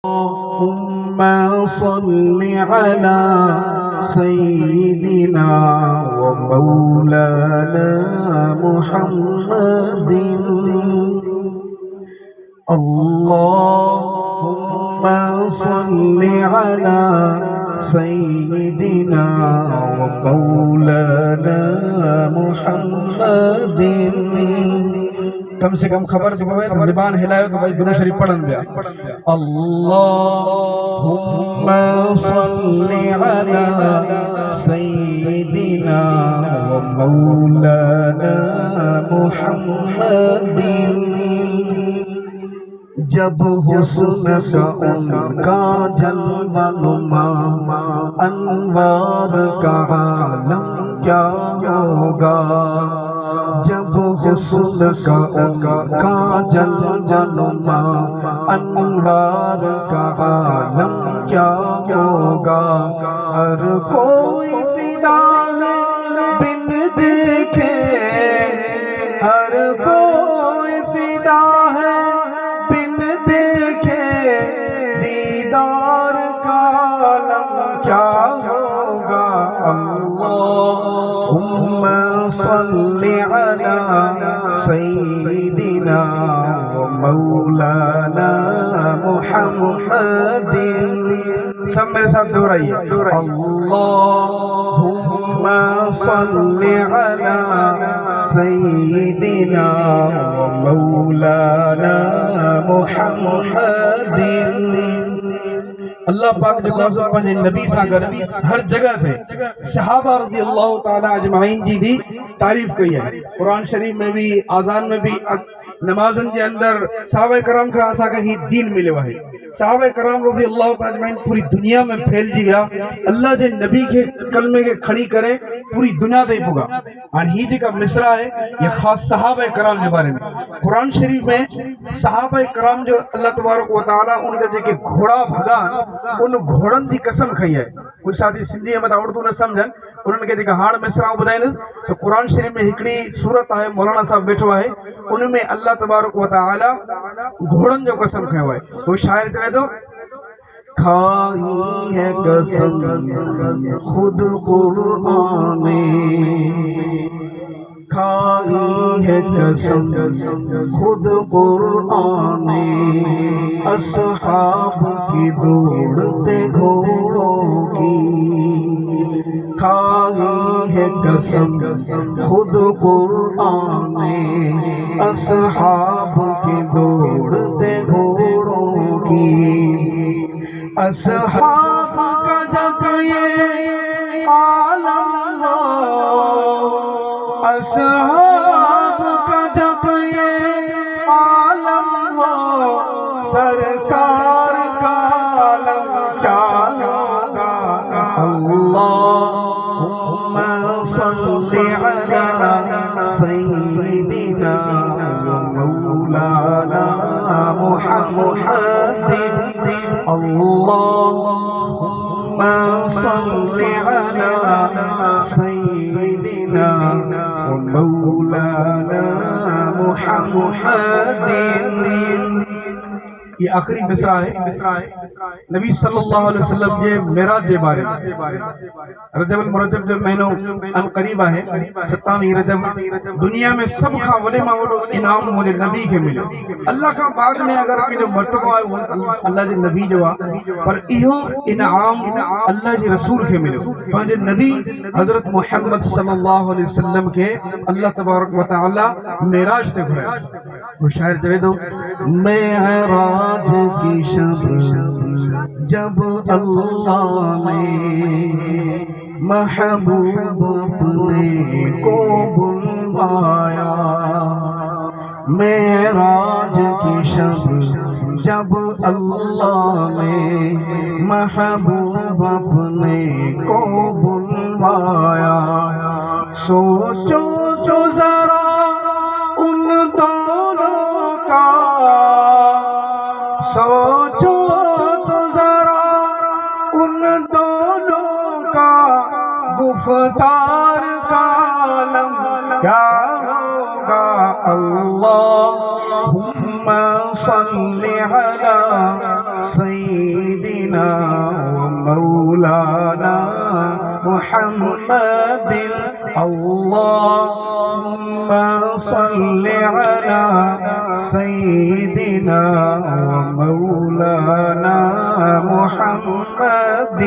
اللهم صل على سيدنا ومولانا محمد. اللهم صل على سيدنا ومولانا محمد. کم سے کم خبر سے کوئی زبان ہلائے تو بھائی درود شریف پڑھن بیا. اللہم صل علی سیدنا و مولانا محمد. جب حسن کا ان کا جلوہ نما انوار کا عالم کیا ہوگا. جب حسن کا ان کا جلوہ نما انوار کا عالم کیا ہوگا. ہر کوئی فدا ہے بن دیکھے، ہر کوئی فدا ہے دیدار کا عالم کیا ہوگا. اللہم صل علی سیدنا و مولانا محمد. سب میرے ساتھ دہرائیے. اللہم صل علی سیدنا و مولانا محمد. اللہ پاک جو لفظ پنجے نبی ساگر ہر جگہ تھے. صحابہ رضی اللہ تعالی اجمعین جی بھی تعریف کی ہے. قرآن شریف میں بھی، آذان میں بھی، نمازن کے اندر صحابہ کرام کا آسا کا ہی دین ملے ہوئے. صحابہ کرام رضی اللہ تعالی اجمعین پوری دنیا میں پھیل جی گیا. اللہ جے نبی کے کلمے کے کھڑی کرے پوری دنیا دے پوگا. اور ہی جی کا مصرع ہے یہ خاص صحابہ کرام کے بارے میں. قرآن شریف میں صحابہ کرام جو اللہ تبارک و تعالی ان کا جے کہ گھوڑا بھگا ان گھوڑن دی قسم کھئی ہے. کچھ ساتھی سندھی میں اردو نہ سمجھن انہوں نے کہ ہاڑ مصرع بدائیں تو قرآن شریف میں ہکڑی صورت ہے، مولانا صاحب بیٹھو ہے، ان میں اللہ تبارک و تعالی گھوڑن جو قسم کھئی ہے. وہ شاعر چاہے تو کھائی ہے قسم خود قرآن نے، کھائی ہے قسم خود قرآن نے، اصحاب کی دوڑتے گھوڑوں کی. کھائی ہے قسم خود قرآن نے، اصحاب کی دوڑتے گھوڑوں کی. اصحاب کا جب یہ عالم ہو، اصحاب کا جب یہ عالم ہو، سرکار کا عالم کیا ہوگا. اللہم صل علی سیدنا مولانا محمد. اللہم صل علی سیدنا مولانا محمد. یہ آخری مصرع ہے نبی صلی اللہ علیہ وسلم جے معراج جے بارے. رجب المرجب جو مہینوں ان قریب ہے 27 رجب. دنیا میں سب کا وڈے ماں وڈو انعام مجھے نبی کے ملے. اللہ کا بعد میں اگر کہ جو مرتبہ ہے اللہ جے نبی جو پر ایہو انعام اللہ جے رسول کے ملے. پانچے نبی حضرت محمد صلی اللہ علیہ وسلم کے اللہ تبارک و تعالی معراج تے گھرے. وہ شاعر چاہے تو معراج کی شب جب اللہ نے محبوب اپنے کو بلوایا. معراج کی شب جب اللہ نے محبوب اپنے کو بلوایا. سوچو جو ذرا ان دونوں کا، سوچو تو ذرا ان دونوں کا گفتار کا عالم کیا ہوگا. اللہم صل علی سيدنا ومولانا محمد اللهم صل على سيدنا ومولانا محمد